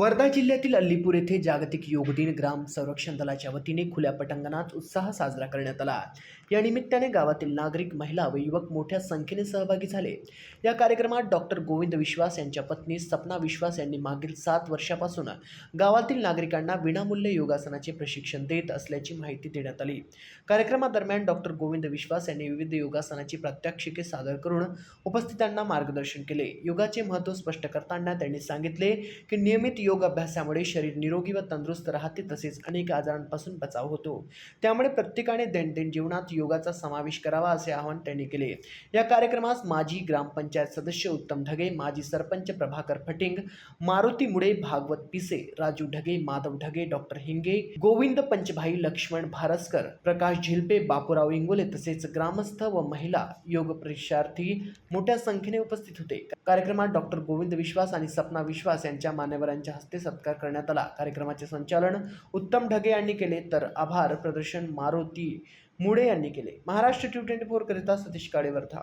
वर्धा जिल्ह्यातील अल्लीपूर येथे जागतिक योग दिन ग्राम संरक्षण दलाच्या वतीने खुल्या पटांगणात उत्साह साजरा करण्यात आला। या निमित्ताने गावातील नागरिक, महिला व युवक मोठ्या संख्येने सहभागी झाले। या कार्यक्रमात डॉक्टर गोविंद विश्वास यांच्या पत्नी सपना विश्वास यांनी मागील 7 वर्षापासून गावातील नागरिकांना विनामूल्य योगासनाचे प्रशिक्षण देत असल्याची माहिती देण्यात आली। कार्यक्रमादरम्यान डॉक्टर गोविंद विश्वास यांनी विविध योगासनाची प्रात्यक्षिके सादर करून उपस्थितांना मार्गदर्शन केले। योगाचे महत्त्व स्पष्ट करताना त्यांनी सांगितले की नियमित योग अभ्यासामुळे शरीर निरोगी व तंदुरुस्त राहते, तसेच अनेक आजारांपासून बचाव होतो। त्यामुळे प्रत्येकाने दैनंदिन जीवनात योगाचा समावेश करावा असे आवाहन त्यांनी केले। या कार्यक्रमास माजी ग्रामपंचायत सदस्य उत्तम ढगे, माजी सरपंच प्रभाकर फटिंग, मारुती मुळे, भागवत पिसे, राजू ढगे, माधव ढगे, डॉक्टर हिंगे, गोविंद पंचभाई, लक्ष्मण भारसकर, प्रकाश झिलपे, बापूराव इंगोले तसेच ग्रामस्थ व महिला योग प्रशिक्षणार्थी मोठ्या संख्येने उपस्थित होते। कार्यक्रमात डॉक्टर गोविंद विश्वास आणि सपना विश्वास यांच्या मान्यवरांच्या हस्ते सत्कार करण्यात आला। कार्यक्रमाचे संचालन उत्तम ढगे यांनी केले, तर आभार प्रदर्शन मारुती मुळे यांनी केले। महाराष्ट्र 224 करिता सतीश काळे, वर्धा।